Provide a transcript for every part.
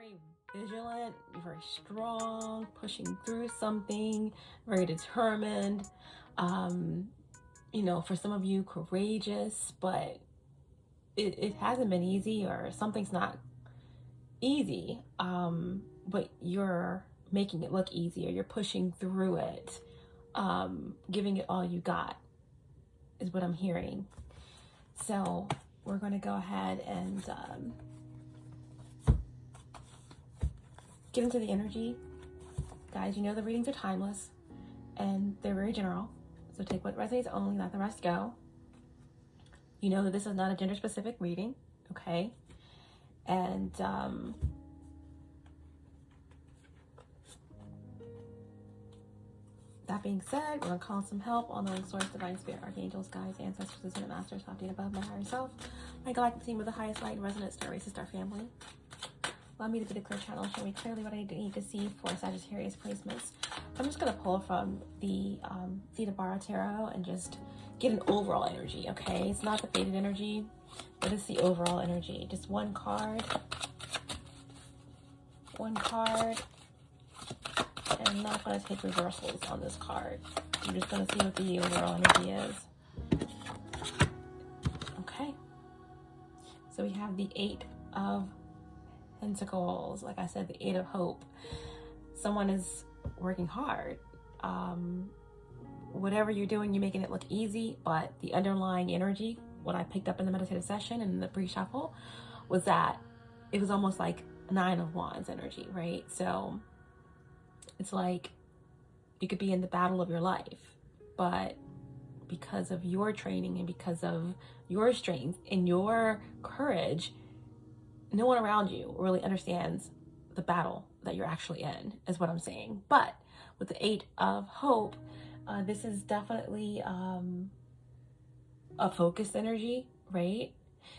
very vigilant, you're very strong, pushing through something, very determined. For some of you, courageous, but it hasn't been easy, or something's not easy. But you're making it look easier. You're pushing through it, giving it all you got, is what I'm hearing. So we're going to go ahead and get into the energy. Guys, you know the readings are timeless and they're very general. So take what resonates only, let the rest go. You know that this is not a gender specific reading, okay? And that being said, we're going to call in some help, all knowing source, divine spirit, archangels, guides, ancestors, ascended masters, top data above, my higher self, my galactic team with the highest light and resonance, star races, star family. Allow me to be the clear channel, show me clearly what I need to see for Sagittarius placements. I'm just going to pull from the Theta Barra Tarot and just get an overall energy, okay? It's not the faded energy, but it's the overall energy. Just one card. One card. And I'm not going to take reversals on this card. I'm just going to see what the overall energy is. Okay. So we have the 8 of Pentacles. Like I said, the 8 of Hope. Someone is working hard. Whatever you're doing, you're making it look easy, but the underlying energy, what I picked up in the meditative session and the pre-shuffle, was that it was almost like 9 of Wands energy, right? So it's like you could be in the battle of your life, but because of your training and because of your strength and your courage, no one around you really understands the battle that you're actually in, is what I'm saying. But with the 8 of Hope, this is definitely a focused energy, right?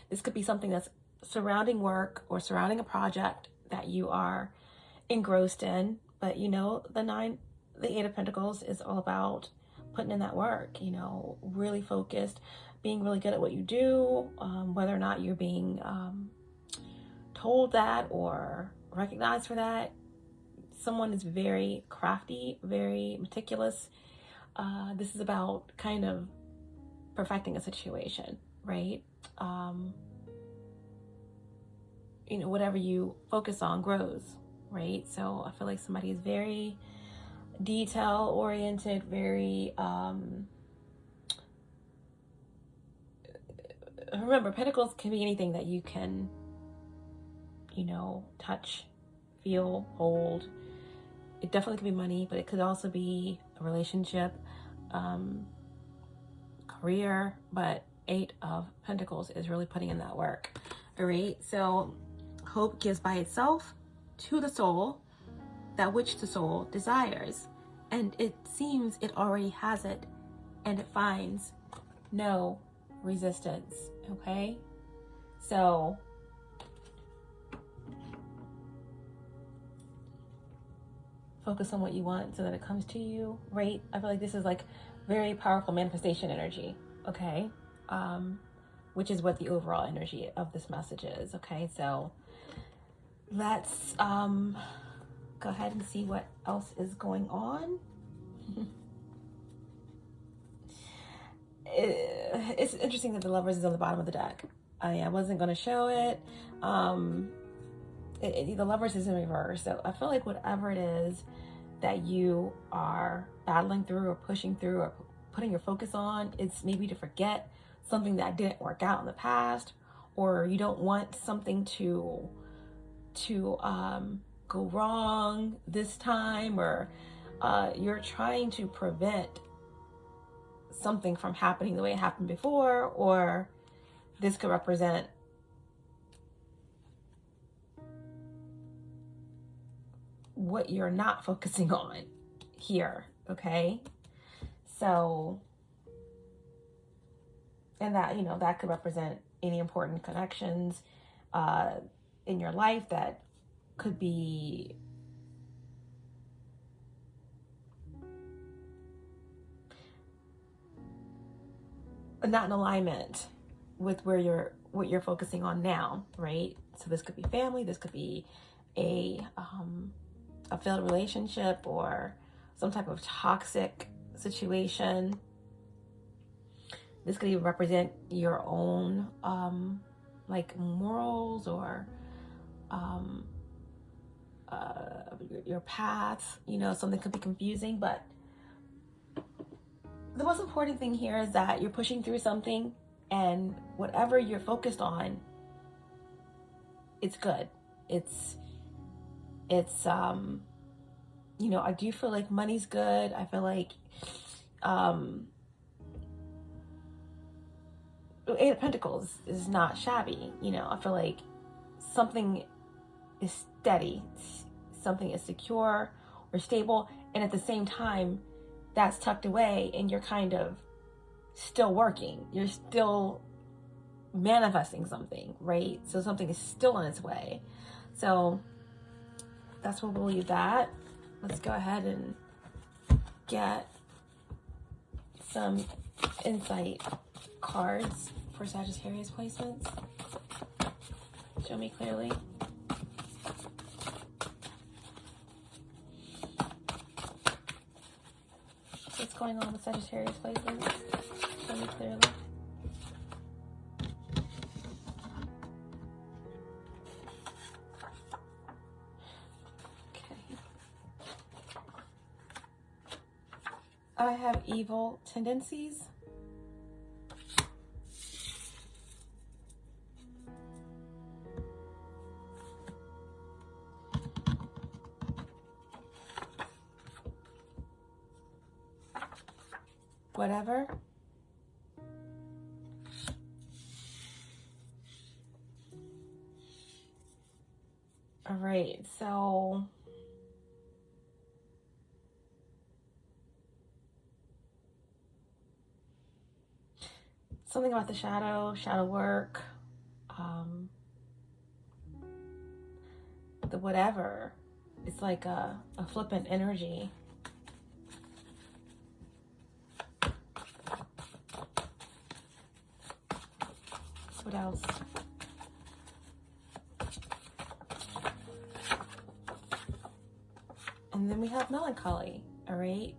This could be something that's surrounding work or surrounding a project that you are engrossed in. But the 8 of Pentacles is all about putting in that work, really focused, being really good at what you do, whether or not you're being told that or recognized for that. Someone is very crafty, very meticulous. This is about kind of perfecting a situation, right? Whatever you focus on grows, right? So I feel like somebody is very detail oriented, very remember, Pentacles can be anything that you can touch, feel, hold. It definitely could be money, but it could also be a relationship, career. But 8 of Pentacles is really putting in that work. All right, so Hope gives by itself to the soul that which the soul desires, and it seems it already has it, and it finds no resistance. Okay, so focus on what you want so that it comes to you, right? I feel like this is like very powerful manifestation energy, okay? Which is what the overall energy of this message is, okay? So let's go ahead and see what else is going on. It's interesting that the Lovers is on the bottom of the deck. I wasn't going to show it. The Lovers is in reverse. So I feel like whatever it is that you are battling through or pushing through or putting your focus on, it's maybe to forget something that didn't work out in the past, or you don't want something to go wrong this time, or you're trying to prevent something from happening the way it happened before, or this could represent what you're not focusing on here, okay? So, and that, that could represent any important connections in your life that could be not in alignment with what you're focusing on now, right? So this could be family, this could be a failed relationship or some type of toxic situation. This could even represent your own like morals or your path. You know, something could be confusing, but the most important thing here is that you're pushing through something, and whatever you're focused on, it's good. It's you know, I do feel like money's good. I feel like Eight of Pentacles is not shabby. You know, I feel like something is steady, something is secure or stable, and at the same time that's tucked away and you're kind of still working. You're still manifesting something, right? So something is still on its way. So that's what we'll leave that. Let's go ahead and get some insight cards for Sagittarius placements. Show me clearly. What's going on with Sagittarius placements? Show me clearly. I have evil tendencies. Whatever. All right, so something about the shadow work, the whatever. It's like a flippant energy. What else? And then we have melancholy, all right?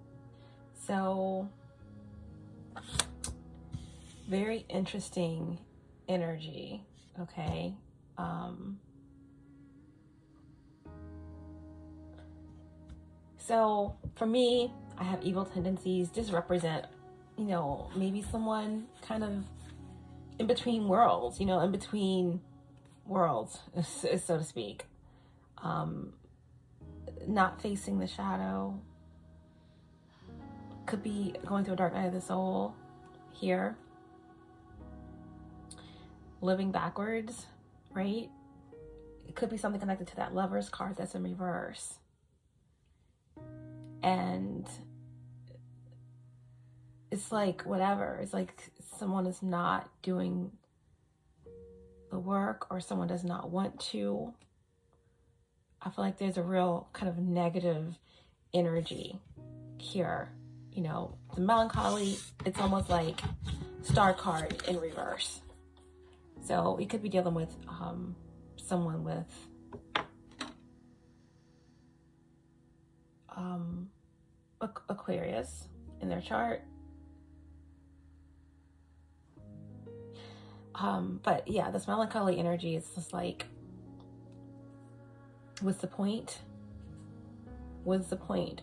So very interesting energy, okay? So for me, I have evil tendencies. Just represent, you know, maybe someone kind of in between worlds, you know, in between worlds, so to speak. Not facing the shadow. Could be going through a dark night of the soul here. Living backwards, right? It could be something connected to that Lover's card that's in reverse. And it's like whatever. It's like someone is not doing the work, or someone does not want to. I feel like there's a real kind of negative energy here. You know, the melancholy, it's almost like Star card in reverse. So we could be dealing with someone with Aquarius in their chart. But yeah, this melancholy energy is just like, what's the point? What's the point?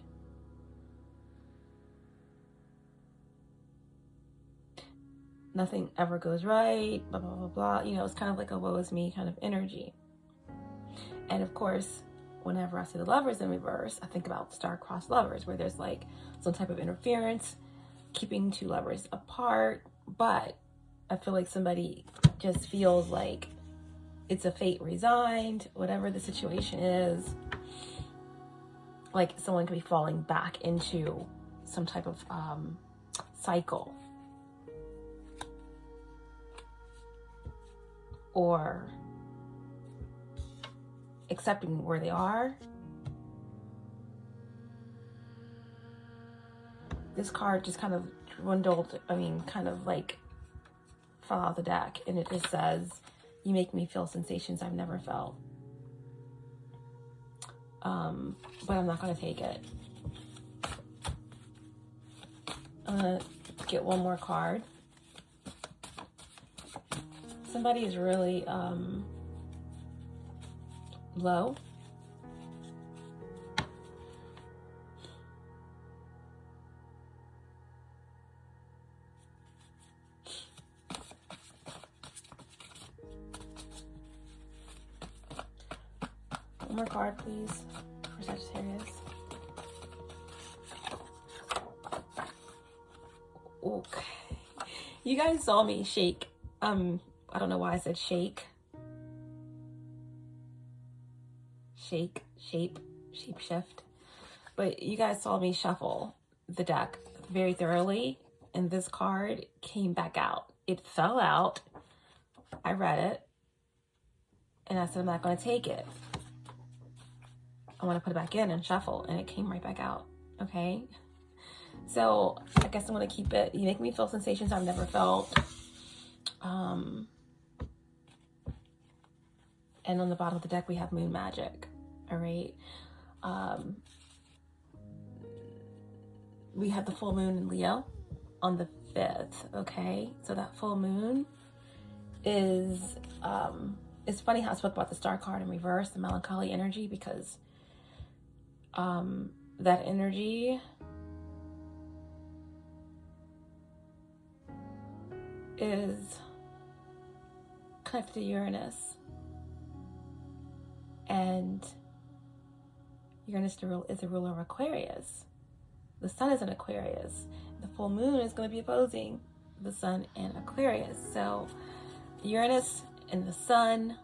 Nothing ever goes right, blah, blah, blah, blah. You know, it's kind of like a woe is me kind of energy. And of course, whenever I see the Lovers in reverse, I think about star-crossed lovers, where there's like some type of interference, keeping two lovers apart. But I feel like somebody just feels like it's a fate resigned, whatever the situation is. Like someone could be falling back into some type of cycle. Or accepting where they are. This card just kind of dwindled, kind of like fell out the deck, and it just says, you make me feel sensations I've never felt. but I'm not going to take it. I'm going to get one more card. Somebody is really low. One more card, please, for Sagittarius. Okay. You guys saw me shake. I don't know why I said shake. Shake, shape shift. But you guys saw me shuffle the deck very thoroughly, and this card came back out. It fell out. I read it, and I said I'm not going to take it. I want to put it back in and shuffle, and it came right back out. Okay, so I guess I'm going to keep it. You make me feel sensations I've never felt. And on the bottom of the deck we have moon magic. All right. We have the full moon in Leo on the 5th. Okay, so that full moon is it's funny how I spoke about the star card in reverse, the melancholy energy, because that energy is connected to Uranus, and Uranus is the ruler of Aquarius. The sun is in Aquarius. The full moon is going to be opposing the sun and Aquarius. So Uranus and the sun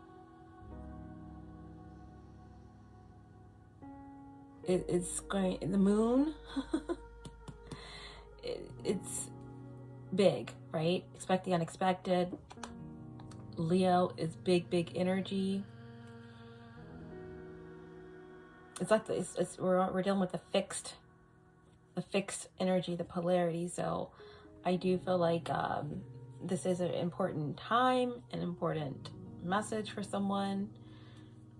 it's going, the moon it's big, right? Expect the unexpected. Leo is big energy. It's like we're dealing with the fixed energy, the polarity. So I do feel like this is an important time, an important message for someone.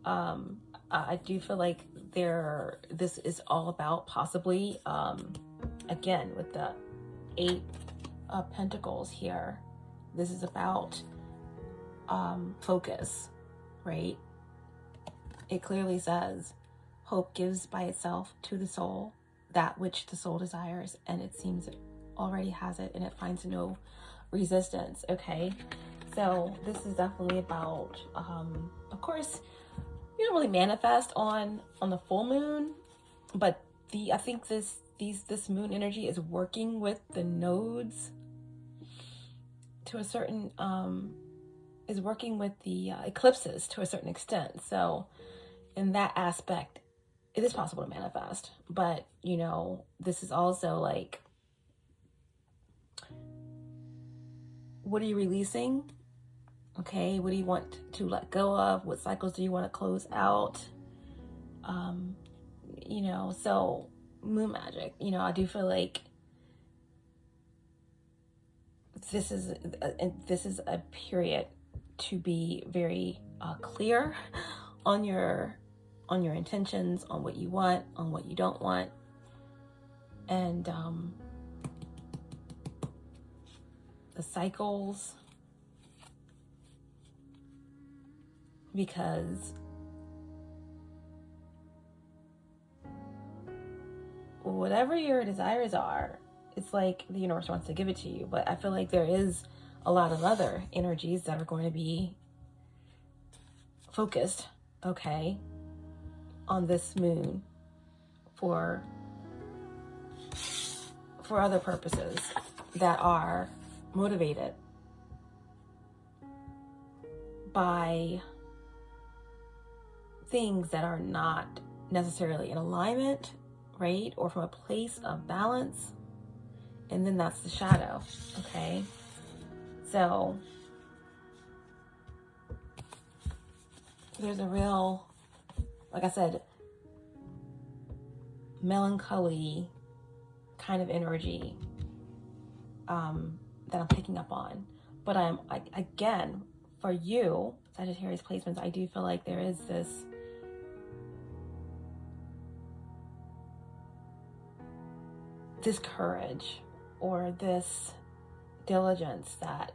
I do feel like this is all about possibly, again, with the 8 of Pentacles here, this is about focus, right? It clearly says, hope gives by itself to the soul that which the soul desires, and it seems it already has it, and it finds no resistance. Okay, so this is definitely about of course you don't really manifest on the full moon, but I think this moon energy is working with the nodes to a certain is working with the eclipses to a certain extent. So in that aspect, it is possible to manifest, but you know, this is also like, what are you releasing? Okay, what do you want to let go of? What cycles do you want to close out? You know, so moon magic, you know, I do feel like this is a period to be very clear on your intentions, on what you want, on what you don't want, and the cycles, because whatever your desires are, it's like the universe wants to give it to you. But I feel like there is a lot of other energies that are going to be focused, okay, on this moon for other purposes that are motivated by things that are not necessarily in alignment, right? Or from a place of balance. And then that's the shadow, okay? So there's a real, like I said, melancholy kind of energy that I'm picking up on. But again, for you, Sagittarius placements, I do feel like there is this this courage or this diligence that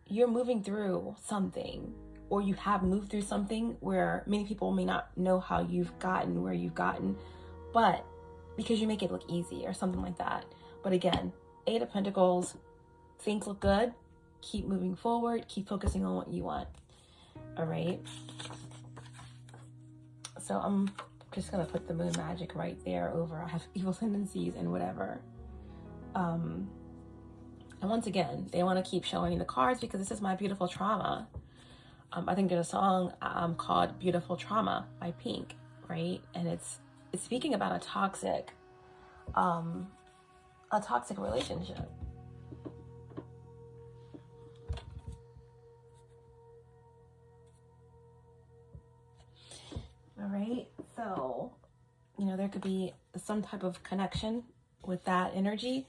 you're moving through something, or you have moved through something where many people may not know how you've gotten where you've gotten, but because you make it look easy or something like that. But again, Eight of Pentacles, things look good. Keep moving forward. Keep focusing on what you want. All right. So I'm just going to put the moon magic right there over. I have evil tendencies and whatever. And once again, they want to keep showing the cards because this is my beautiful trauma. I think there's a song called Beautiful Trauma by Pink, right? And it's speaking about a toxic relationship. All right, so, you know, there could be some type of connection with that energy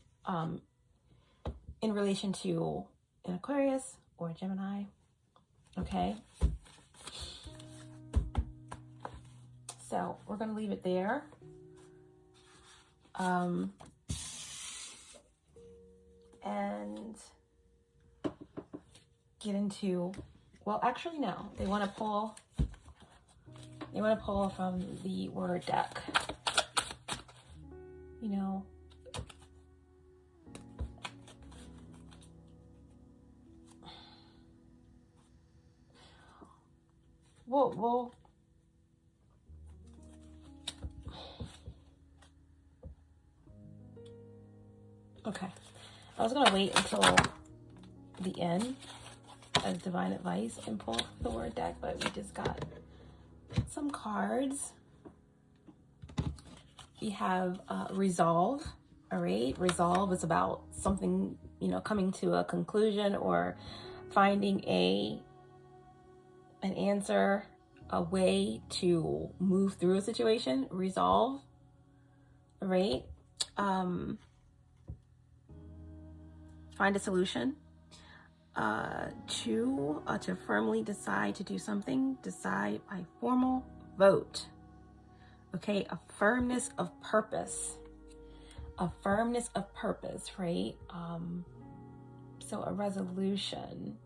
in relation to an Aquarius or a Gemini, okay? So we're going to leave it there. And get into, well, actually, no, they want to pull from the word deck. You know, well, okay. I was gonna wait until the end as divine advice and pull the word deck, but we just got some cards. We have resolve. All right, resolve is about something, you know, coming to a conclusion or finding an answer, a way to move through a situation. Resolve. All right. Find a solution. To firmly decide to do something. Decide by formal vote. Okay, a firmness of purpose. A firmness of purpose, right? So a resolution.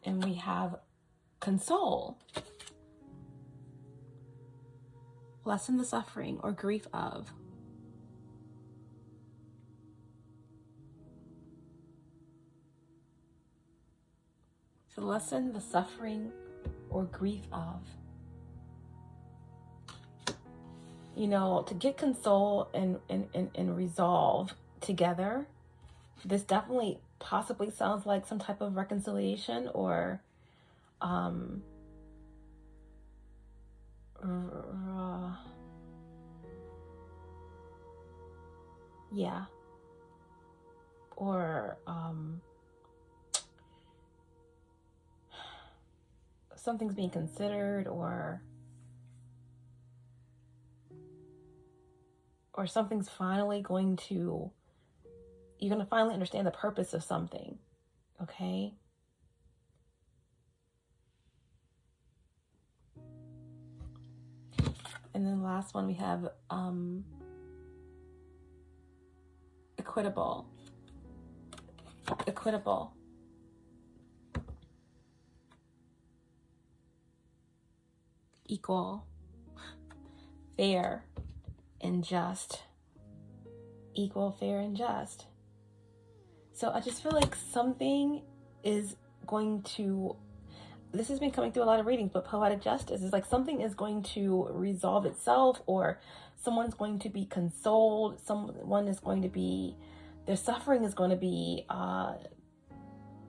And we have console. Lessen the suffering or grief of. To lessen the suffering or grief of. You know, to get console and resolve together, this definitely possibly sounds like some type of reconciliation or yeah, or something's being considered, or something's finally going to, you're going to finally understand the purpose of something, okay? And then the last one we have equitable. Equitable. Equal. Fair and just. Equal, fair, and just. So I just feel like something is going to, this has been coming through a lot of readings, but poetic justice is like something is going to resolve itself, or someone's going to be consoled, someone is going to be, their suffering is going to be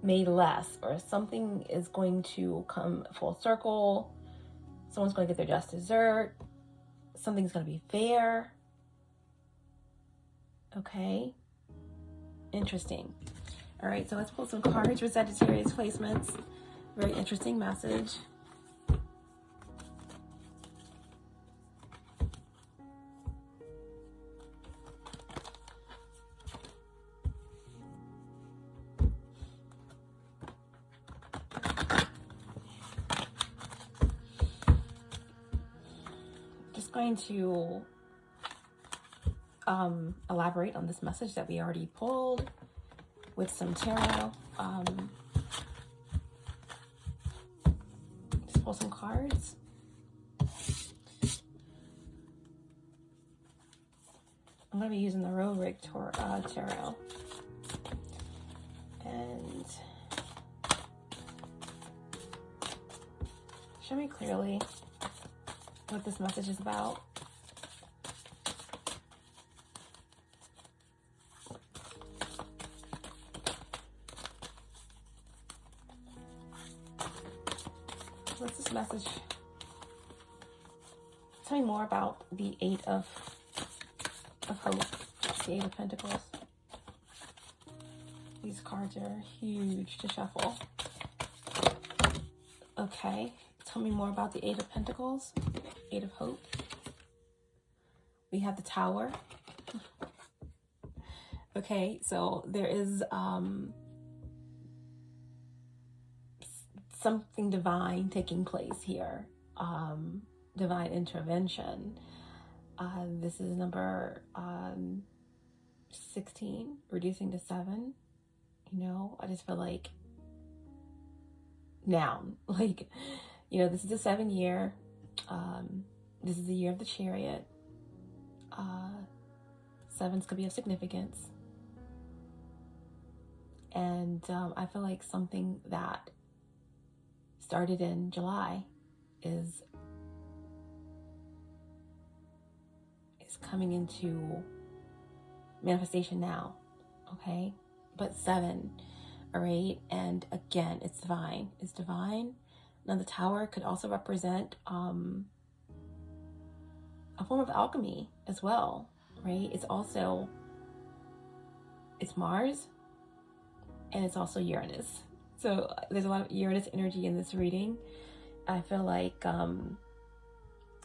made less, or something is going to come full circle, someone's going to get their just dessert, something's going to be fair. Okay, interesting. All right, so let's pull some cards for Sagittarius placements. Very interesting message. going to elaborate on this message that we already pulled with some tarot. Just pull some cards. I'm going to be using the Rorik tarot. And show me clearly what this message is about. What's this message? Tell me more about the Eight of Hope, the Eight of Pentacles. These cards are huge to shuffle. Okay, tell me more about the Eight of Pentacles, Eight of Hope. We have the Tower. Okay, so there is something divine taking place here. Divine intervention. This is number 16, reducing to 7. You know, I just feel like noun. Like, you know, this is the 7th year. This is the year of the Chariot. 7s could be of significance. And I feel like something that started in July is coming into manifestation now, okay? But 7, all right? And again, it's divine. It's divine. Now the Tower could also represent a form of alchemy as well, right? It's Mars, and it's also Uranus. So there's a lot of Uranus energy in this reading. I feel like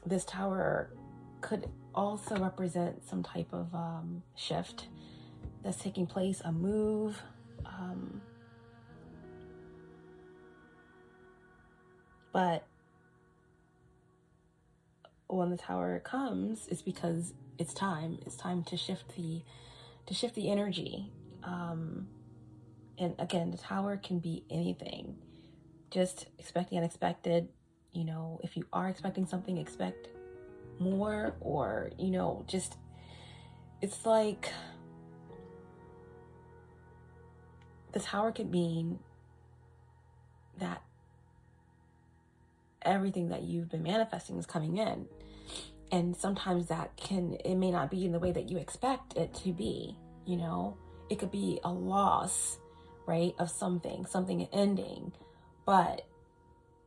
this Tower could also represent some type of shift that's taking place, a move. But when the Tower comes, it's because it's time. It's time to shift the energy. And again, the Tower can be anything. Just expect the unexpected. You know, if you are expecting something, expect more, or, you know, just, it's like the Tower could mean that everything that you've been manifesting is coming in. And sometimes it may not be in the way that you expect it to be, you know. It could be a loss, right, of something ending, but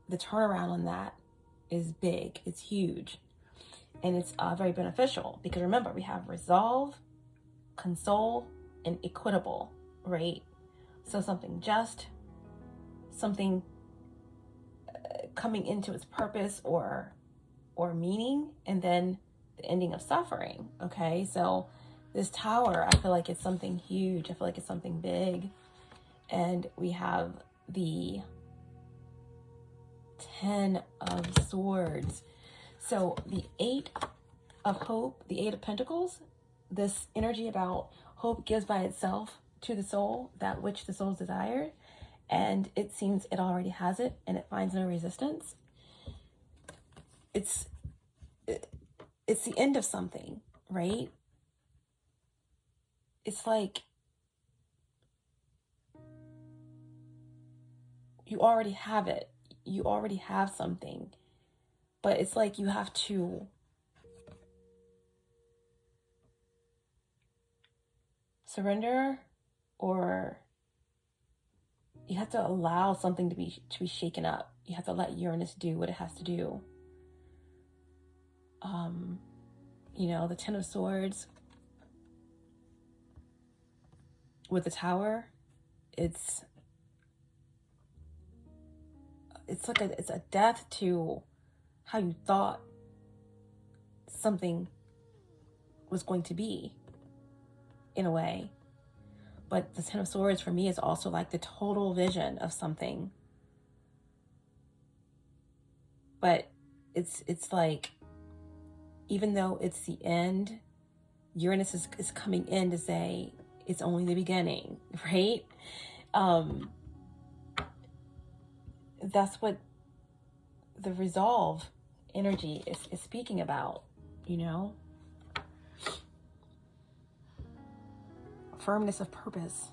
the turnaround on that is big, it's huge, and it's very beneficial, because remember, we have resolve, console, and equitable, right? So something just, something coming into its purpose or meaning, and then the ending of suffering, okay? So this Tower, I feel like it's something huge. I feel like it's something big. And we have the 10 of Swords. So the 8 of Hope, the 8 of Pentacles, this energy about hope gives by itself to the soul that which the soul's desired. And it seems it already has it, and it finds no resistance. It's the end of something, right? It's like you already have it. You already have something. But it's like you have to surrender, or you have to allow something to be shaken up. You have to let Uranus do what it has to do. You know, the 10 of Swords with the Tower, it's like it's a death to how you thought something was going to be, in a way. But the 10 of Swords for me is also like the total vision of something. But it's like even though it's the end, Uranus is coming in to say it's only the beginning, right? That's what the resolve energy is speaking about, you know? Firmness of purpose.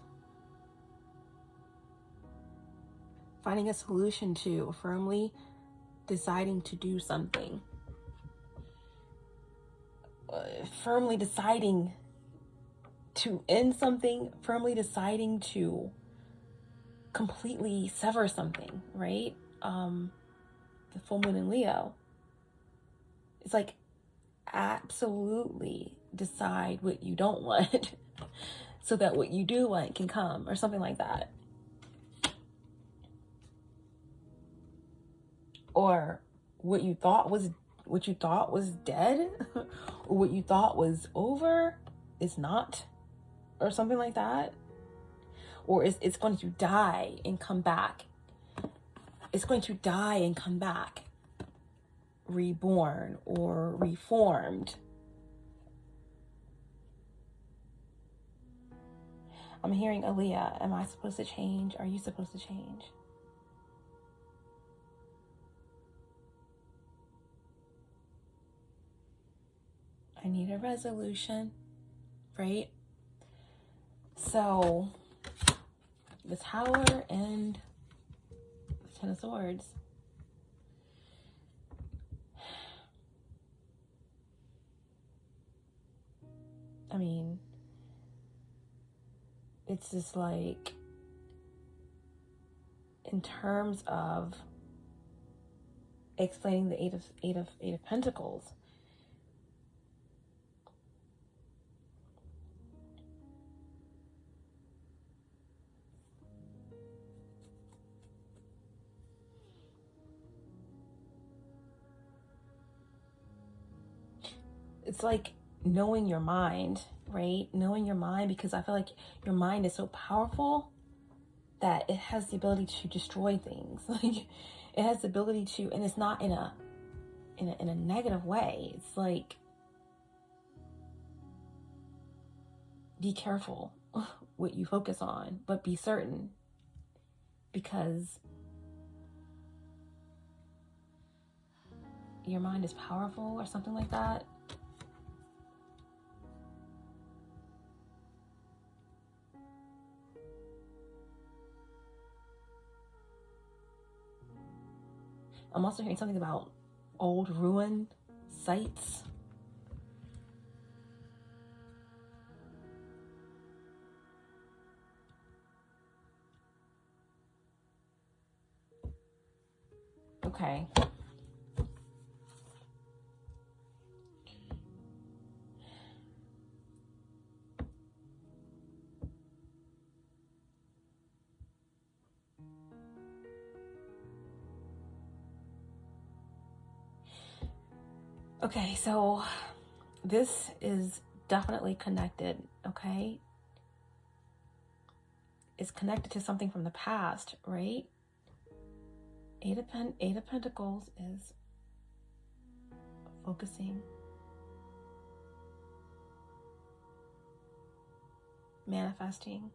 Finding a solution to, firmly deciding to do something. Firmly deciding to end something, firmly deciding to completely sever something, right? The full moon in Leo. It's like, absolutely decide what you don't want so that what you do want can come, or something like that. Or what you thought was dead or what you thought was over is not, or something like that. Or it's going to die and come back. It's going to die and come back, reborn or reformed. I'm hearing Aaliyah. Am I supposed to change? Are you supposed to change? I need a resolution, right? So, the Tower and the Ten of Swords. I mean, it's just like, in terms of explaining the Eight of Pentacles, it's like knowing your mind, right? Knowing your mind, because I feel like your mind is so powerful that it has the ability to destroy things. Like, it has the ability to, and it's not in a negative way. It's like, be careful what you focus on, but be certain, because your mind is powerful, or something like that. I'm also hearing something about old ruin sites. Okay. Okay, so this is definitely connected, okay? It's connected to something from the past, right? Eight of Pentacles is focusing, manifesting.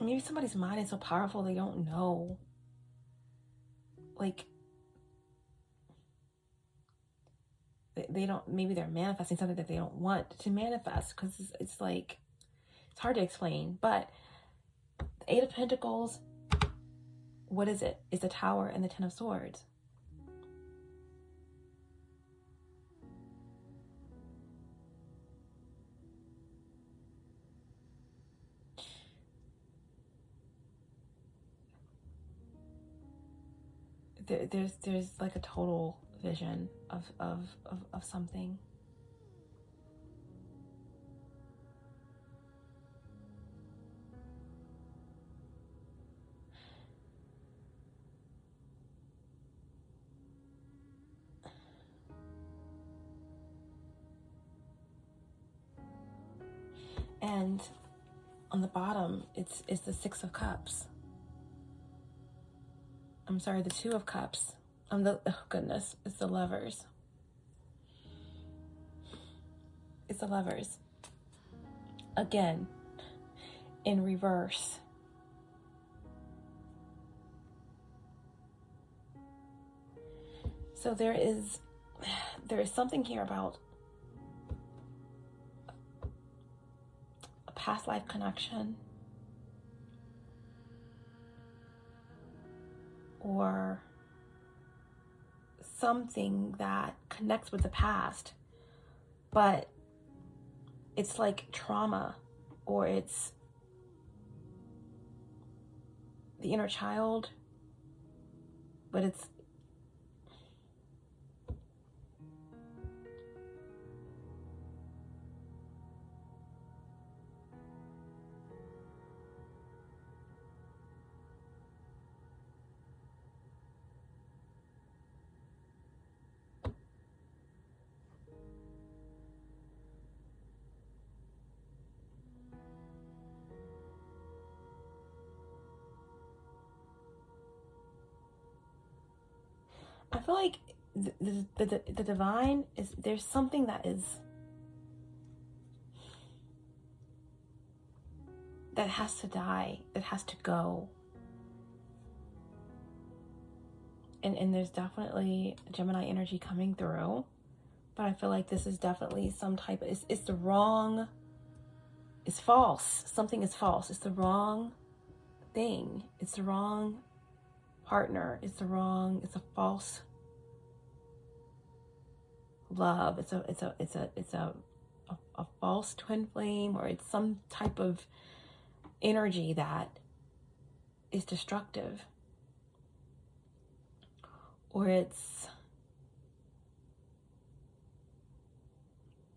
Maybe somebody's mind is so powerful they don't know. Like, they don't, maybe they're manifesting something that they don't want to manifest, because it's like, it's hard to explain. But the Eight of Pentacles, what is it? It's the Tower and the Ten of Swords. There's like a total vision of something. And on the bottom, it's the Six of Cups. I'm sorry, the Two of Cups. Oh goodness, it's the Lovers. It's the Lovers. Again, in reverse. So there is something here about a past life connection, or something that connects with the past, but it's like trauma, or it's the inner child, but it's I feel like the divine is, there's something that has to die, that has to go. And there's definitely Gemini energy coming through, but I feel like this is definitely some type of, it's the wrong, it's false. Something is false. It's the wrong thing. It's the wrong partner. It's a false love. It's a false twin flame, or it's some type of energy that is destructive, or it's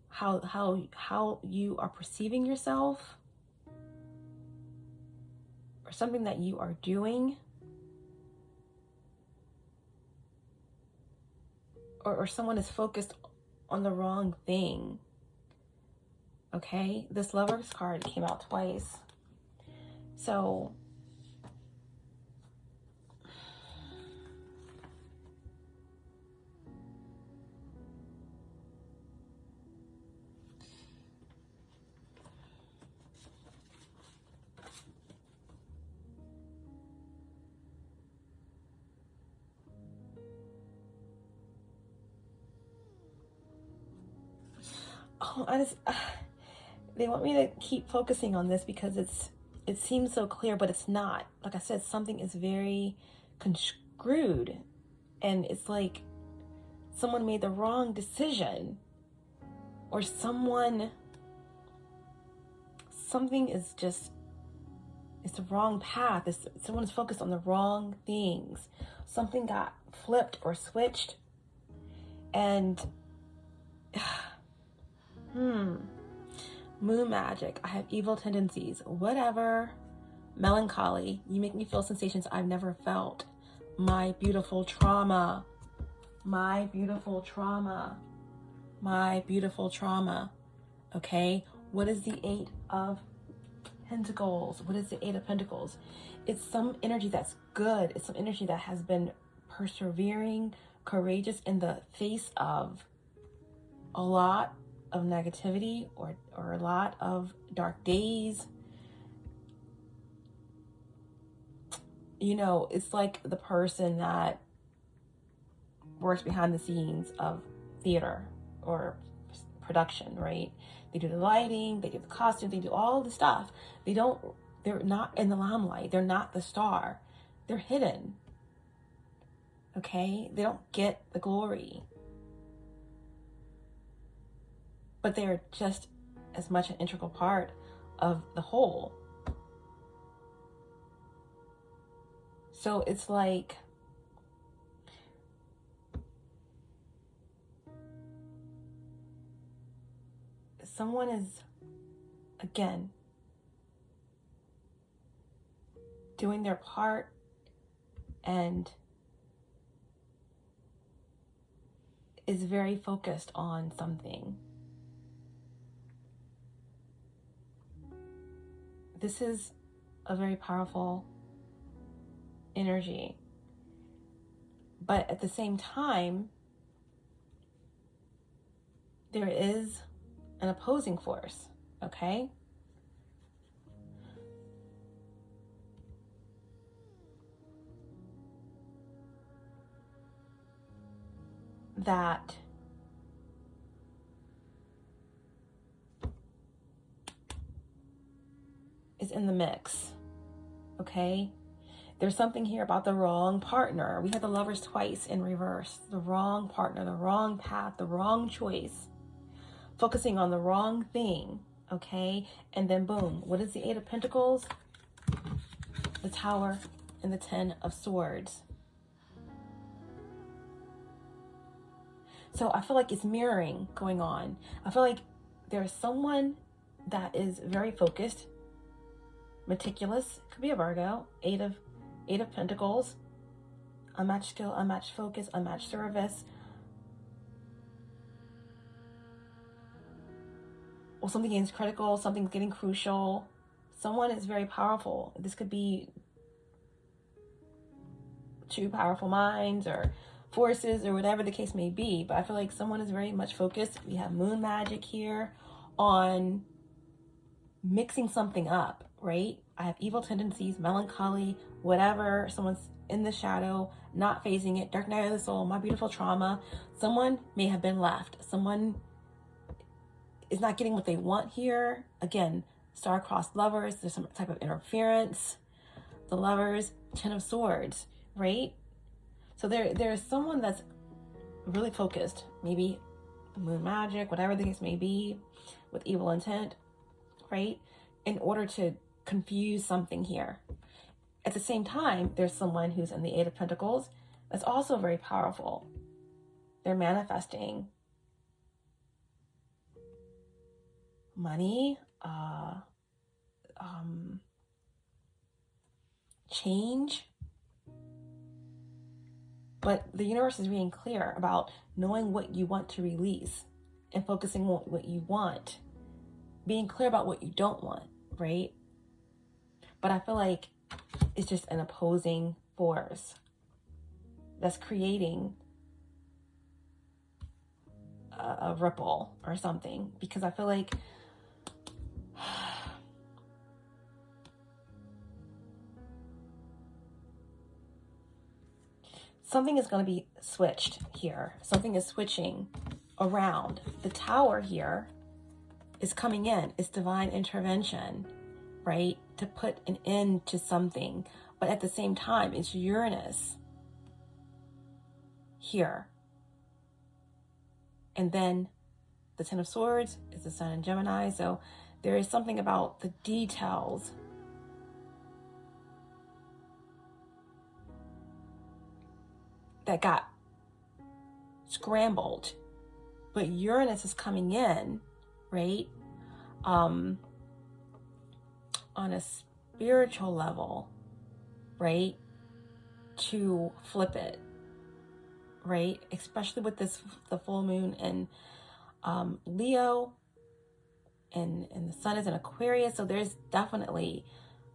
how you are perceiving yourself, or something that you are doing, or someone is focused on the wrong thing. Okay, this Lovers card came out twice. So they want me to keep focusing on this because it seems so clear, but it's not. Like I said, something is very construed, and it's like someone made the wrong decision, or something is just, it's the wrong path. Someone is focused on the wrong things. Something got flipped or switched, and moon magic. I have evil tendencies. Whatever. Melancholy. You make me feel sensations I've never felt. My beautiful trauma. My beautiful trauma. My beautiful trauma. Okay? What is the Eight of Pentacles? What is the Eight of Pentacles? It's some energy that's good. It's some energy that has been persevering, courageous in the face of a lot of negativity, or a lot of dark days. You know, it's like the person that works behind the scenes of theater or production, right? They do the lighting, they do the costume, they do all the stuff. They're not in the limelight. They're not the star. They're hidden. Okay? They don't get the glory. But they're just as much an integral part of the whole. So it's like someone is, again, doing their part and is very focused on something. This is a very powerful energy. But at the same time, there is an opposing force, okay? That is in the mix, okay? There's something here about the wrong partner. We had the Lovers twice in reverse. The wrong partner, the wrong path, the wrong choice. Focusing on the wrong thing, okay? And then boom, what is the Eight of Pentacles? The Tower and the Ten of Swords. So I feel like it's mirroring going on. I feel like there's someone that is very focused, meticulous, could be a Virgo, Eight of Pentacles, unmatched skill, unmatched focus, unmatched service. Or something is critical, something's getting crucial. Someone is very powerful. This could be two powerful minds or forces or whatever the case may be. But I feel like someone is very much focused. We have moon magic here on mixing something up, right? I have evil tendencies, melancholy, whatever. Someone's in the shadow, not facing it. Dark night of the soul, my beautiful trauma. Someone may have been left. Someone is not getting what they want here. Again, star-crossed lovers. There's some type of interference. The Lovers, Ten of Swords, right? So there's someone that's really focused, maybe moon magic, whatever the case may be, with evil intent, right? In order to confuse something here. At the same time, there's someone who's in the Eight of Pentacles that's also very powerful. They're manifesting money, change. But the universe is being clear about knowing what you want to release and focusing on what you want. Being clear about what you don't want, right? But I feel like it's just an opposing force that's creating a ripple or something. Because I feel like something is going to be switched here. Something is switching around. The Tower here is coming in. It's divine intervention, right? To put an end to something. But at the same time, it's Uranus here. And then the Ten of Swords is the Sun in Gemini. So there is something about the details that got scrambled. But Uranus is coming in, right? On a spiritual level, right? To flip it, right? Especially with this, the full moon in Leo, and the sun is in Aquarius. So there's definitely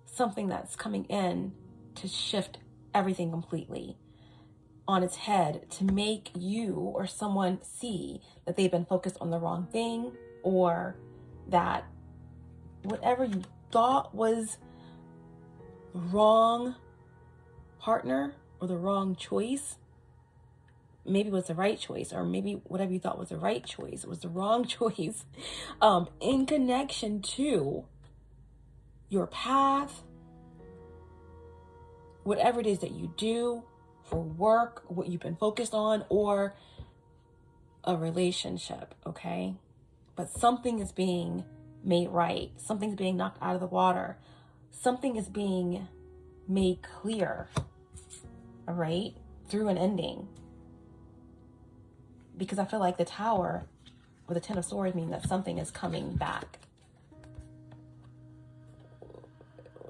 something that's coming in to shift everything completely on its head, to make you or someone see that they've been focused on the wrong thing, or that whatever you thought was wrong partner or the wrong choice, maybe was the right choice, or maybe whatever you thought was the right choice was the wrong choice, in connection to your path, whatever it is that you do for work, what you've been focused on, or a relationship, okay? But something is being made right. Something's being knocked out of the water. Something is being made clear, all right? Through an ending. Because I feel like the Tower or the Ten of Swords mean that something is coming back.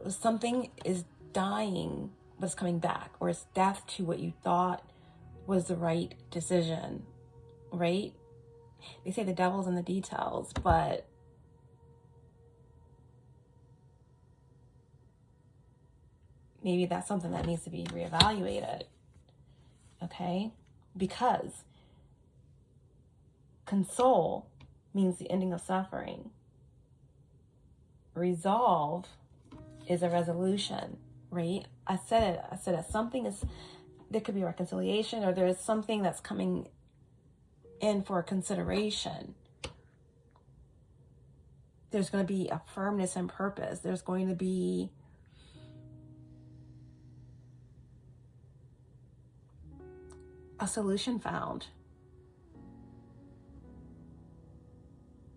Something is dying, but it's coming back, or it's death to what you thought was the right decision, right? They say the devil's in the details, but maybe that's something that needs to be reevaluated. okay? Because console means the ending of suffering. Resolve is a resolution, right? I said it, something is, there could be reconciliation, or there is something that's coming in for consideration. There's going to be a firmness and purpose. There's going to be a solution found,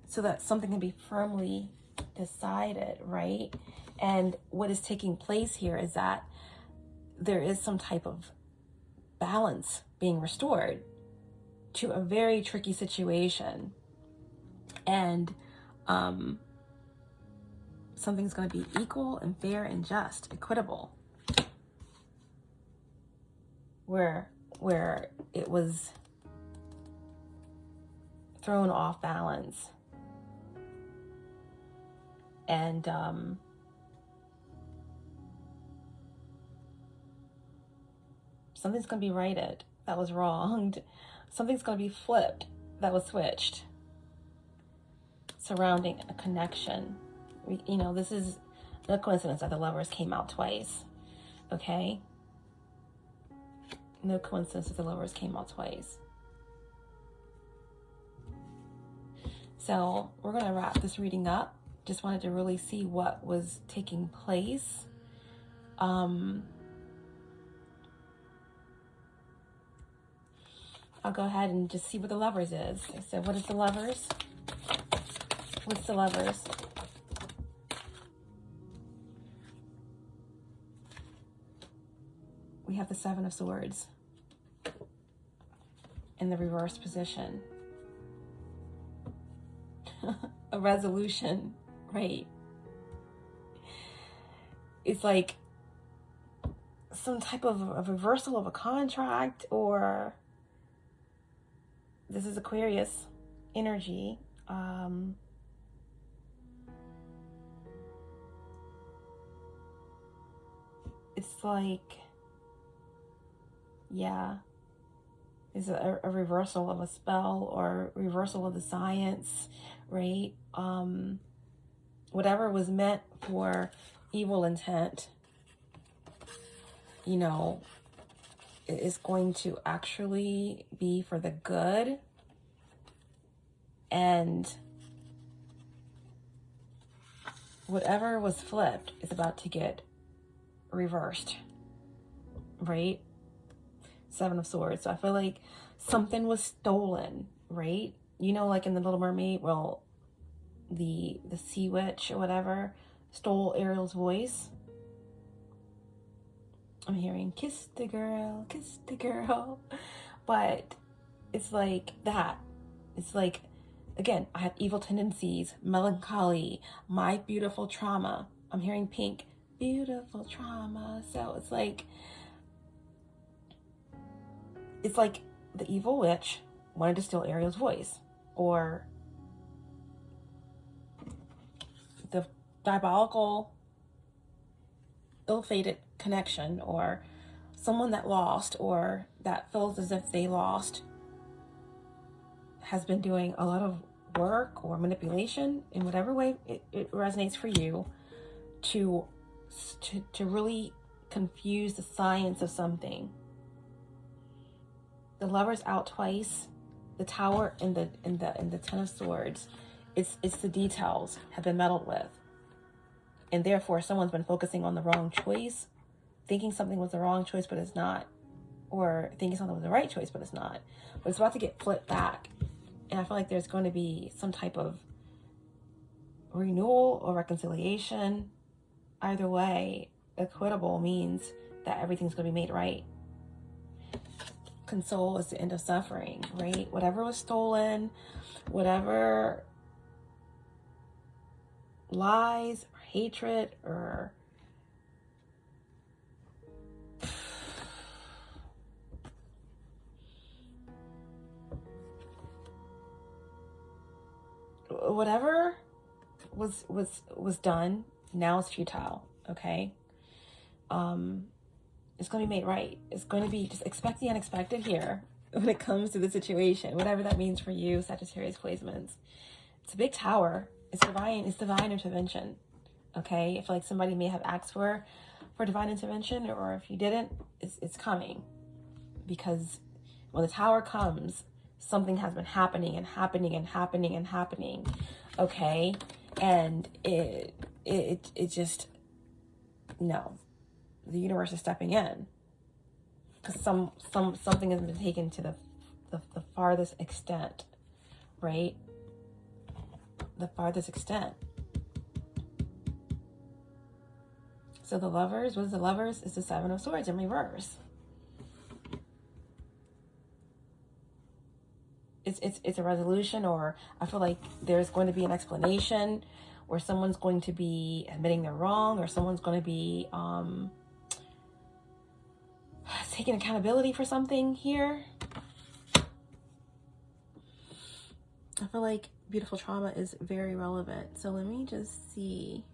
so that something can be firmly decided, right? And what is taking place here is that there is some type of balance being restored to a very tricky situation. And something's going to be equal and fair and just, equitable. Where it was thrown off balance. And something's going to be righted that was wronged. Something's going to be flipped that was switched. Surrounding a connection. You know, this is no coincidence that the Lovers came out twice. Okay? No coincidence that the Lovers came out twice. So we're going to wrap this reading up. Just wanted to really see what was taking place. I'll go ahead and just see what the Lovers is. So what is the Lovers? What's the Lovers? We have the Seven of Swords in the reverse position. A resolution, right? It's like some type of a reversal of a contract, or this is Aquarius energy. It's like, yeah, it's a reversal of a spell, or reversal of the science, right? Whatever was meant for evil intent, you know, is going to actually be for the good. And whatever was flipped is about to get reversed, right? Seven of Swords. So I feel like something was stolen, right? You know, like in The Little Mermaid, well, the sea witch or whatever stole Ariel's voice. I'm hearing kiss the girl, kiss the girl. But it's like that. It's like, again, I have evil tendencies, melancholy, my beautiful trauma. I'm hearing pink, beautiful trauma. So it's like the evil witch wanted to steal Ariel's voice, or the diabolical, ill-fated connection, or someone that lost, or that feels as if they lost, has been doing a lot of work or manipulation in whatever way it resonates for you to really confuse the science of something. The Lovers out twice. The Tower and the Ten of Swords. It's the details have been meddled with, and therefore someone's been focusing on the wrong choice, thinking something was the wrong choice but it's not, or thinking something was the right choice but it's not. But it's about to get flipped back, and I feel like there's going to be some type of renewal or reconciliation. Either way, equitable means that everything's going to be made right. Console is the end of suffering, right? Whatever was stolen, whatever lies or hatred or whatever was done, now it's futile, okay? It's going to be made right. It's going to be, just expect the unexpected here when it comes to the situation, whatever that means for you, Sagittarius placements. It's a big tower. It's divine intervention. Okay? I feel like somebody may have asked for divine intervention, or if you didn't, it's coming. Because when the tower comes, something has been happening and happening and happening and happening. Okay? And it just, no. The universe is stepping in. Because something has been taken to the farthest extent. Right? The farthest extent. So the Lovers, what is the Lovers? It's the Seven of Swords in reverse. It's a resolution, or I feel like there's going to be an explanation, or someone's going to be admitting they're wrong, or someone's going to be taking accountability for something here. I feel like beautiful trauma is very relevant. So let me just see.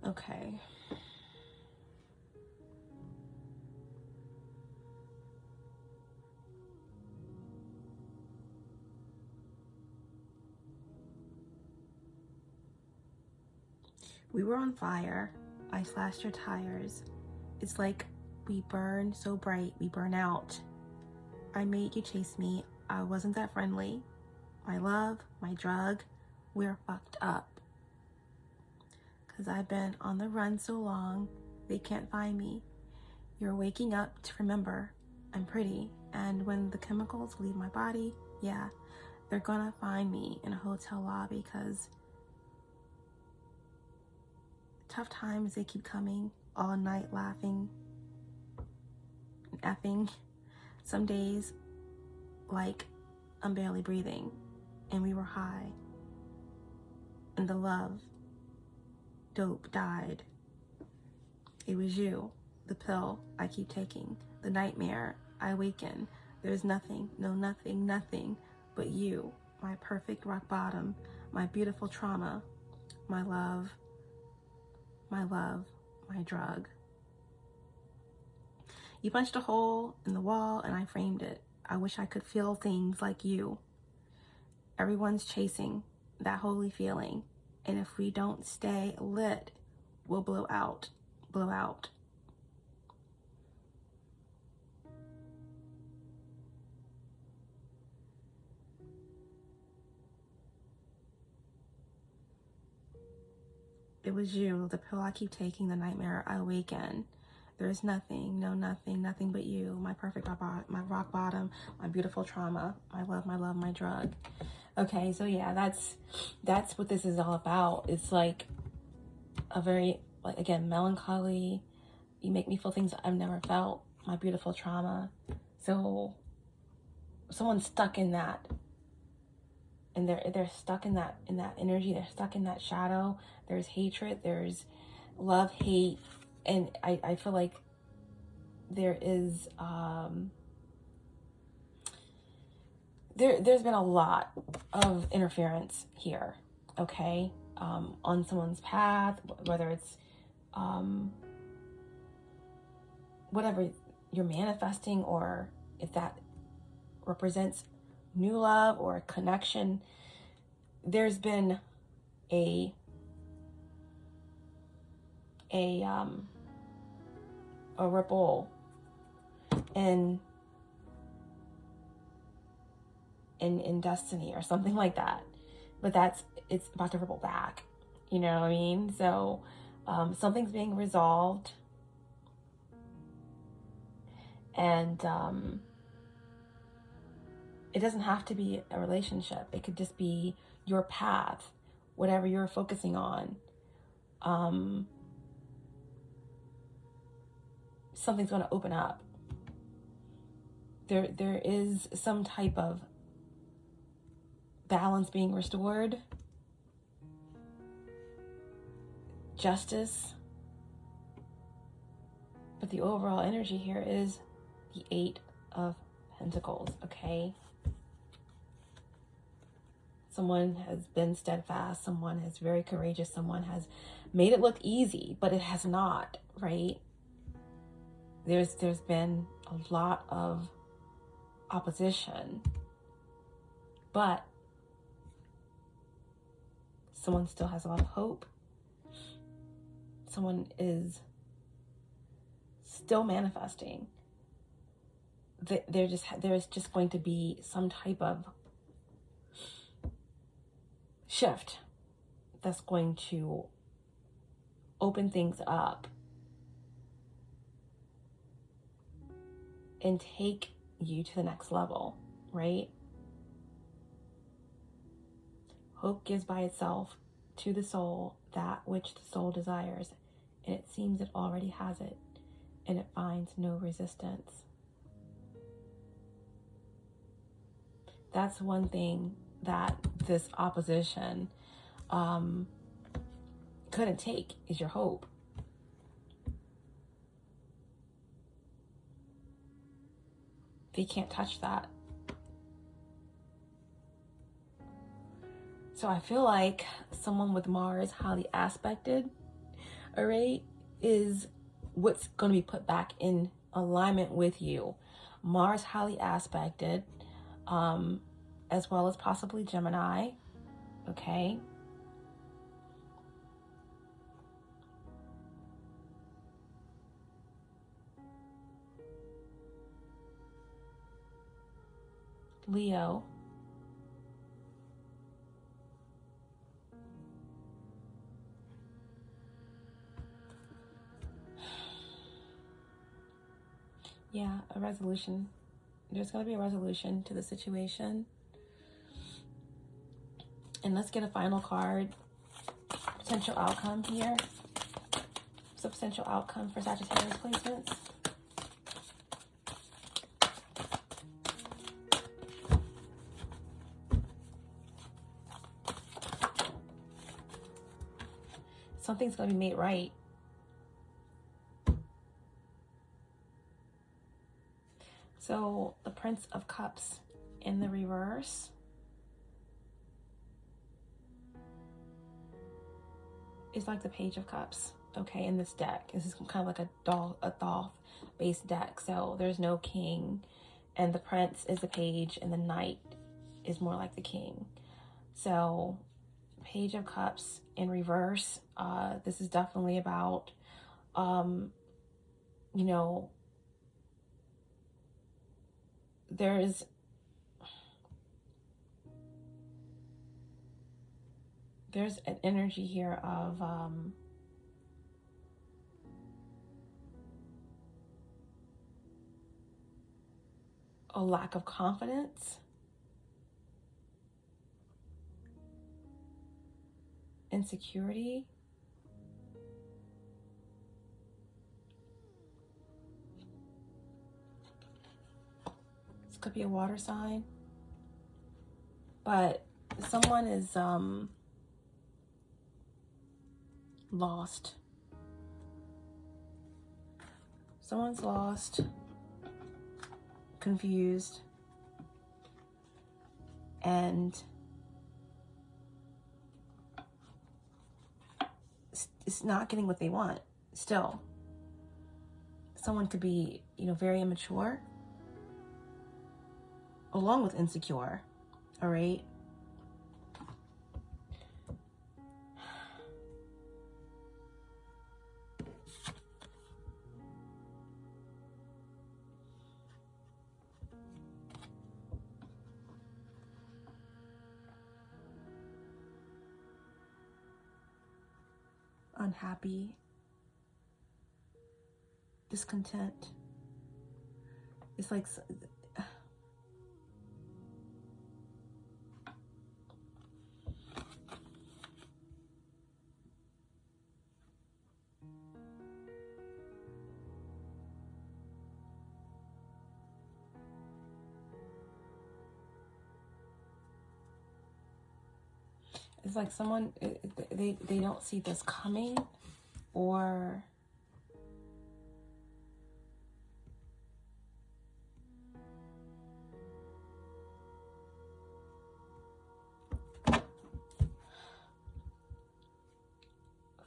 Okay. We were on fire. I slashed your tires. It's like we burn so bright, we burn out. I made you chase me. I wasn't that friendly. My love, my drug, we're fucked up. 'Cause I've been on the run so long, they can't find me. You're waking up to remember I'm pretty, and when the chemicals leave my body, yeah, they're gonna find me in a hotel lobby, 'cause tough times, they keep coming, all night laughing and effing. Some days, like, I'm barely breathing, and we were high, and the love dope died. It was you, the pill I keep taking, the nightmare I awaken. There's nothing, no nothing, nothing but you, my perfect rock bottom, my beautiful trauma, my love, my drug. You punched a hole in the wall and I framed it. I wish I could feel things like you. Everyone's chasing that holy feeling. And if we don't stay lit, we'll blow out, blow out. It was you, the pill I keep taking, the nightmare I awaken. There's nothing, no nothing, nothing but you, my perfect rock bottom, my beautiful trauma, my love, my drug. Okay, so yeah, that's what this is all about. It's like a very, like, again, melancholy. You make me feel things I've never felt, my beautiful trauma. So someone's stuck in that, and they're stuck in that energy. They're stuck in that shadow. There's hatred, there's love, hate, and I feel like there is there's been a lot of interference here, okay, on someone's path, whether it's whatever you're manifesting, or if that represents new love or connection. There's been a ripple in destiny or something like that, but it's about to ripple back, you know what I mean? So something's being resolved, and it doesn't have to be a relationship. It could just be your path, whatever you're focusing on. Something's going to open up. there is some type of balance being restored, justice. But the overall energy here is the Eight of Pentacles, okay? Someone has been steadfast, someone is very courageous, someone has made it look easy, but it has not, right? There's been a lot of opposition, but someone still has a lot of hope. Someone is still manifesting. There is just going to be some type of shift that's going to open things up and take you to the next level, right? Hope gives by itself to the soul that which the soul desires, and it seems it already has it, and it finds no resistance. That's one thing that this opposition couldn't take, is your hope. They can't touch that. So I feel like someone with Mars highly aspected, all right, is what's going to be put back in alignment with you. Mars highly aspected, as well as possibly Gemini, okay? Leo. Yeah, a resolution. There's going to be a resolution to the situation. And let's get a final card. Potential outcome here. What's a potential outcome for Sagittarius placements? Something's going to be made right. So the Prince of Cups in the reverse is like the Page of Cups, okay, in this deck. This is kind of like a Thoth-based deck. So there's no king, and the Prince is the Page, and the Knight is more like the King. So Page of Cups in reverse. This is definitely about, you know, there's an energy here of a lack of confidence, insecurity, this could be a water sign, but someone is lost. Someone's lost, confused, and it's not getting what they want still. Someone could be, you know, very immature along with insecure, all right? Unhappy, discontent. It's like It's like someone, they don't see this coming, or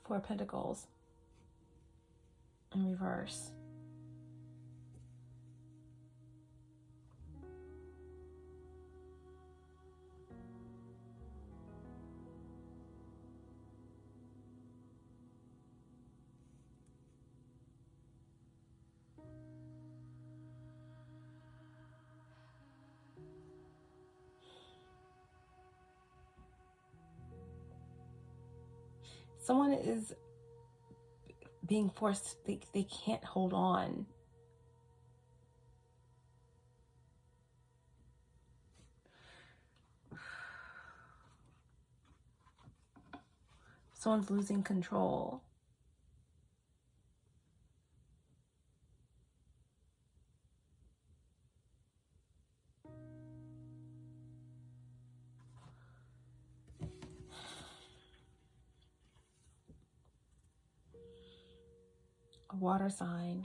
Four of Pentacles in reverse. Someone is being forced, they can't hold on. Someone's losing control. A water sign.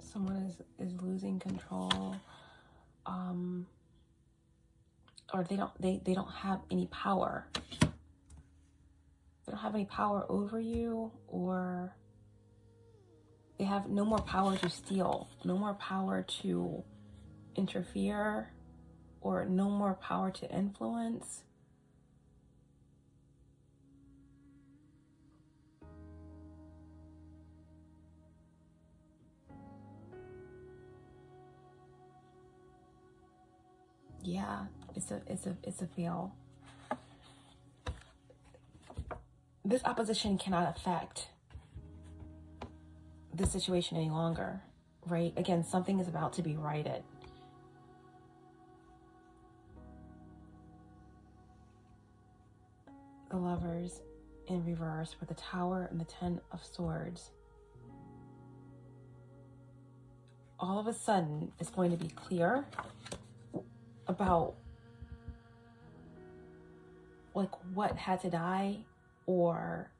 Someone is losing control, or they don't have any power. They don't have any power over you, or they have no more power to steal, no more power to interfere, or no more power to influence. Yeah, it's a fail. This opposition cannot affect this situation any longer, right? Again, something is about to be righted. The Lovers in reverse with the Tower and the Ten of Swords. All of a sudden, it's going to be clear about like what had to die, or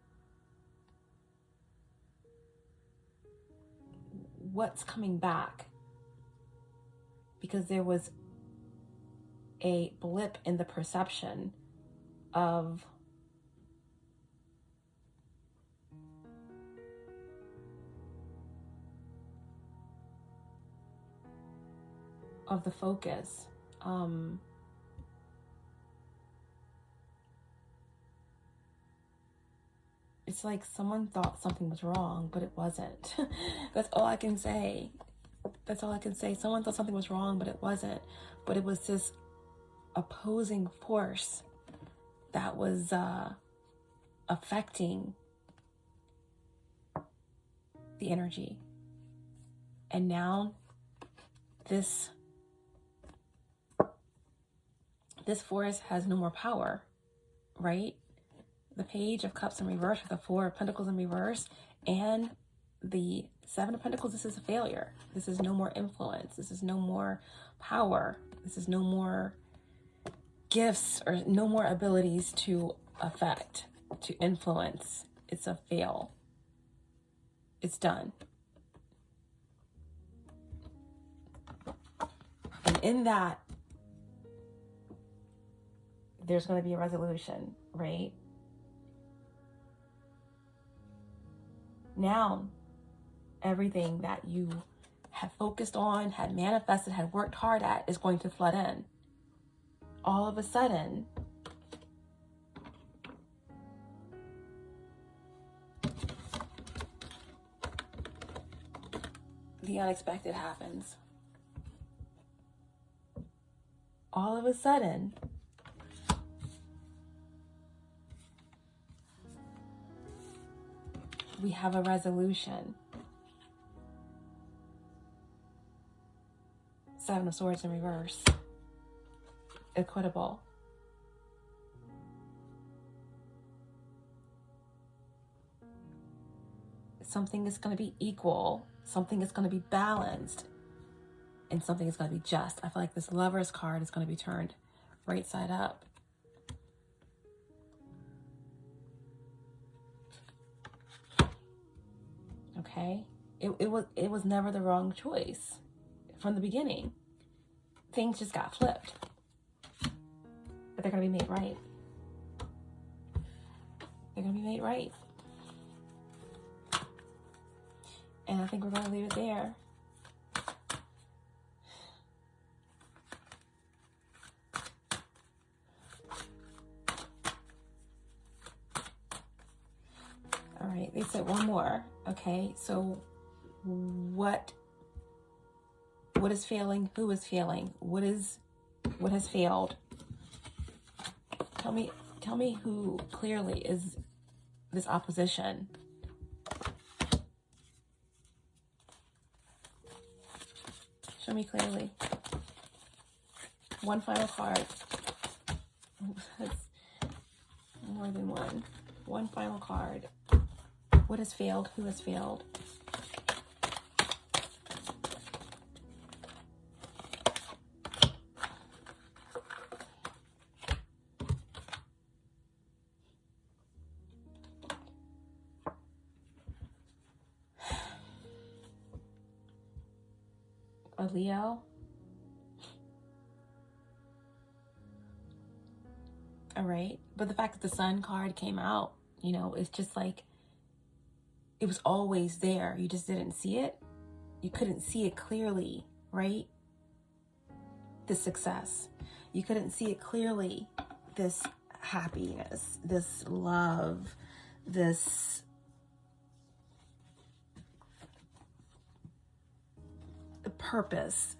what's coming back, because there was a blip in the perception of the focus. It's like someone thought something was wrong, but it wasn't. That's all I can say. That's all I can say. Someone thought something was wrong, but it wasn't. But it was this opposing force that was affecting the energy. And now this force has no more power, right? The Page of Cups in reverse with the Four of Pentacles in reverse and the Seven of Pentacles. This is a failure. This is no more influence. This is no more power. This is no more gifts or no more abilities to affect, to influence. It's a fail. It's done. And in that, there's going to be a resolution, right? Now, everything that you have focused on, had manifested, had worked hard at is going to flood in. All of a sudden, the unexpected happens. All of a sudden, we have a resolution. Seven of Swords in reverse. Equitable. Something is going to be equal. Something is going to be balanced. And something is going to be just. I feel like this Lover's card is going to be turned right side up. Okay? It was never the wrong choice from the beginning. Things just got flipped. But they're going to be made right. They're going to be made right. And I think we're going to leave it there. All right, they said one more. Okay, so what is failing? Who is failing? What has failed? Tell me who clearly is this opposition. Show me clearly. One final card. That's more than one. One final card. What has failed? Who has failed? A Leo. All right. But the fact that the Sun card came out, you know, it's just like, it was always there. You just didn't see it. You couldn't see it clearly, right? This success. You couldn't see it clearly. This happiness, this love, this purpose,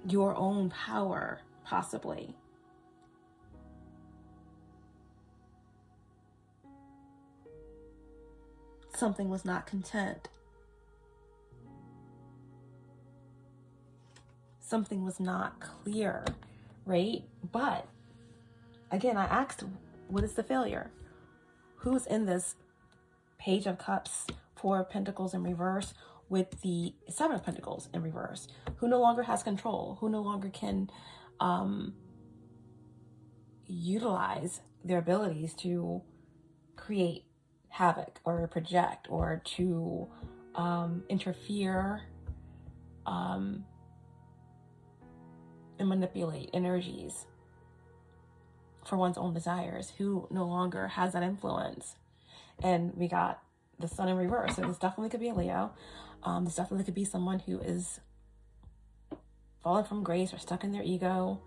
your own power, possibly. Something was not content. Something was not clear, right? But again, I asked, what is the failure? Who's in this Page of Cups, Four of Pentacles in reverse, with the Seven of Pentacles in reverse? Who no longer has control? Who no longer can utilize their abilities to create havoc or project or to interfere and manipulate energies for one's own desires? Who no longer has that influence? And we got the Sun in reverse. So this definitely could be a Leo. This definitely could be someone who is fallen from grace or stuck in their ego.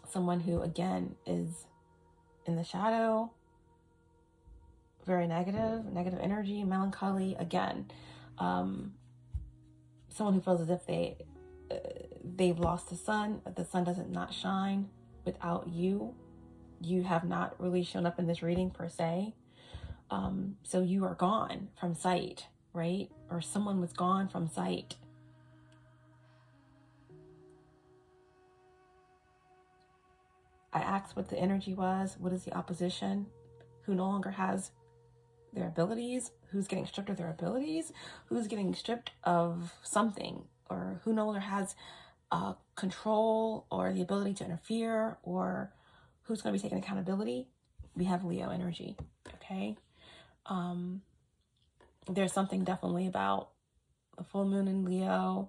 Someone who, again, is in the shadow, very negative energy, melancholy. Again, someone who feels as if they've lost the sun does not shine without you. You have not really shown up in this reading per se. So you are gone from sight, right? Or someone was gone from sight. I asked what the energy was. What is the opposition? Who no longer has their abilities? Who's getting stripped of their abilities? Who's getting stripped of something? Or who no longer has control or the ability to interfere? Or who's going to be taking accountability? We have Leo energy, okay? There's something definitely about the full moon in Leo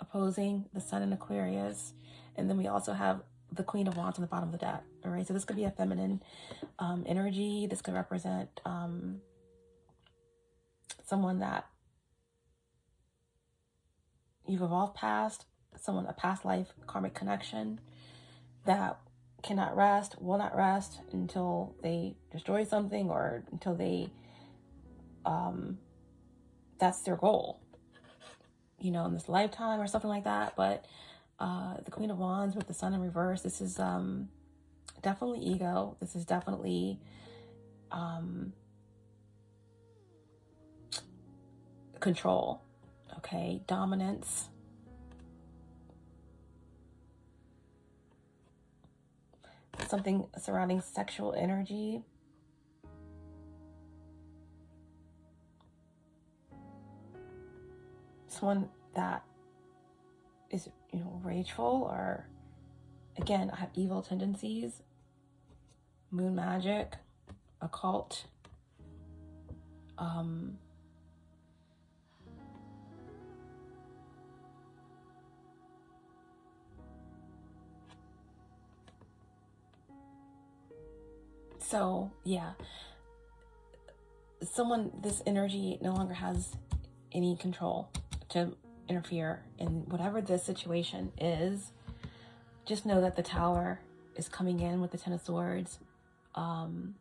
opposing the Sun in Aquarius. And then we also have the Queen of Wands on the bottom of the deck. All right, so this could be a feminine energy. This could represent someone that you've evolved past, a past life karmic connection that cannot rest, will not rest until they destroy something or until they, that's their goal, you know, in this lifetime or something like that. But the Queen of Wands with the Sun in reverse, this is definitely ego. This is definitely control, okay? Dominance. something surrounding sexual energy. Someone that is, rageful, or again, have evil tendencies. Moon magic, occult. So yeah, this energy no longer has any control to interfere in whatever this situation is. Just know that the Tower is coming in with the Ten of Swords, and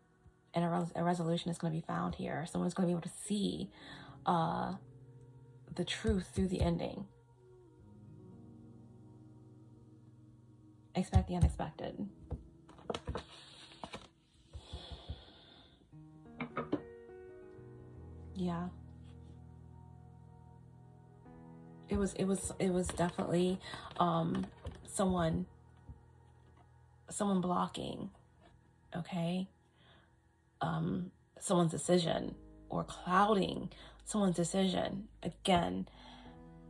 a resolution is going to be found here. Someone's going to be able to see the truth through the ending. Expect the unexpected. Yeah. It was definitely someone blocking, okay? Someone's decision, or clouding someone's decision. Again,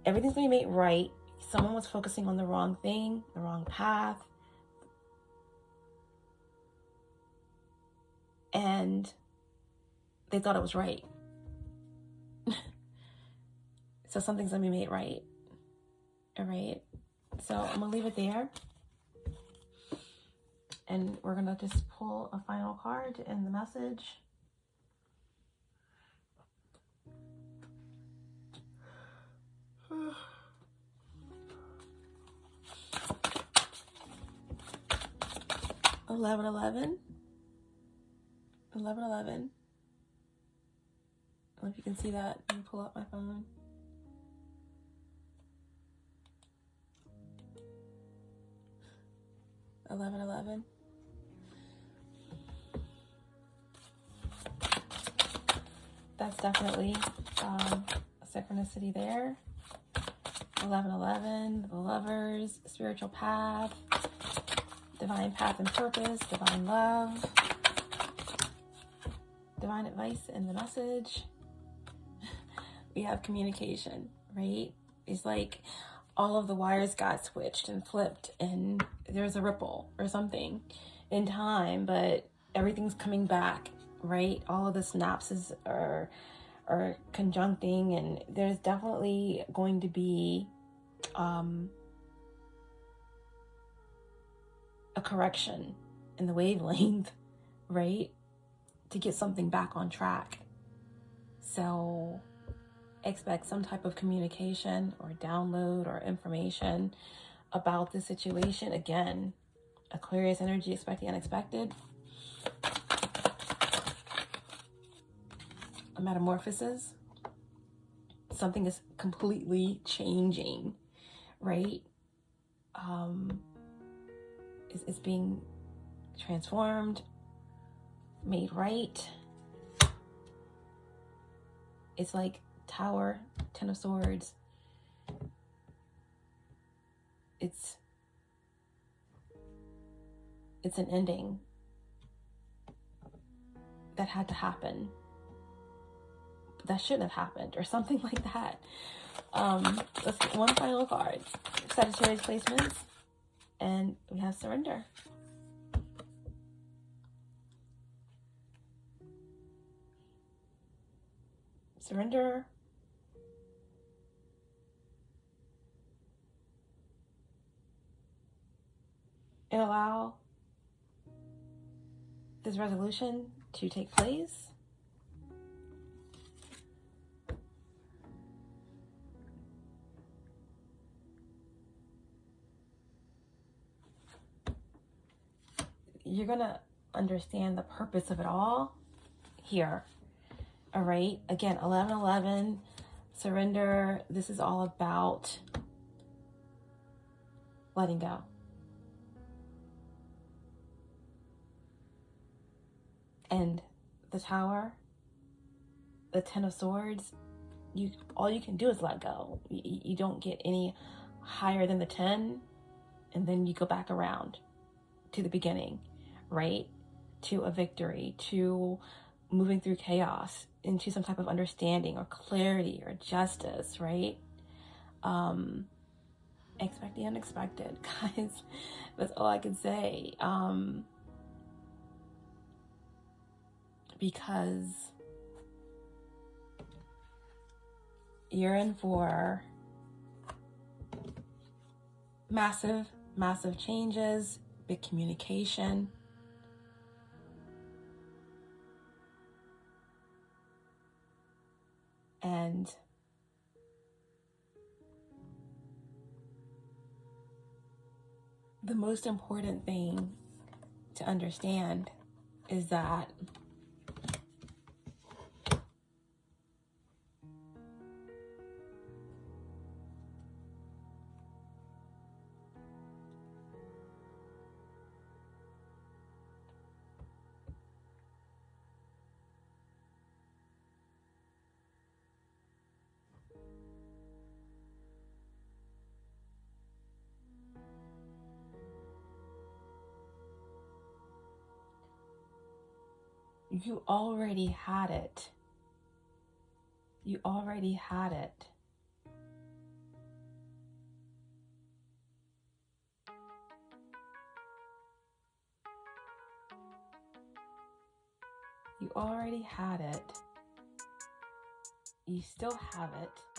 everything's gonna be made right. Someone was focusing on the wrong thing, the wrong path. And they thought it was right. So something's gonna be made right. All right. So I'm gonna leave it there. And we're gonna just pull a final card to end the message. Eleven, 11. I don't know if you can see that. Let me pull up my phone. $11. That's definitely a synchronicity there. 11, the Lovers, spiritual path, divine path and purpose, divine love, divine advice in the message. We have communication, right? It's like all of the wires got switched and flipped, and there's a ripple or something in time, but everything's coming back, right? All of the synapses are conjuncting, and there's definitely going to be a correction in the wavelength, right? To get something back on track. So expect some type of communication or download or information about the situation. Again, Aquarius energy, expect the unexpected. A metamorphosis. Something is completely changing, right? It's being transformed, made right. It's like Tower, Ten of Swords. It's an ending that had to happen. That shouldn't have happened, or something like that. Let's get one final card. Sagittarius placements. And we have surrender. Surrender. And allow this resolution to take place. You're going to understand the purpose of it all here. All right. Again, 11/11, surrender. This is all about letting go. And the Tower, the Ten of Swords, all you can do is let go. You don't get any higher than the 10, and then you go back around to the beginning. right? To a victory, to moving through chaos into some type of understanding or clarity or justice, right? Expect the unexpected, guys. That's all I can say. Because you're in for massive, massive changes, big communication. And the most important thing to understand is that you already had it. You already had it. You already had it. You still have it.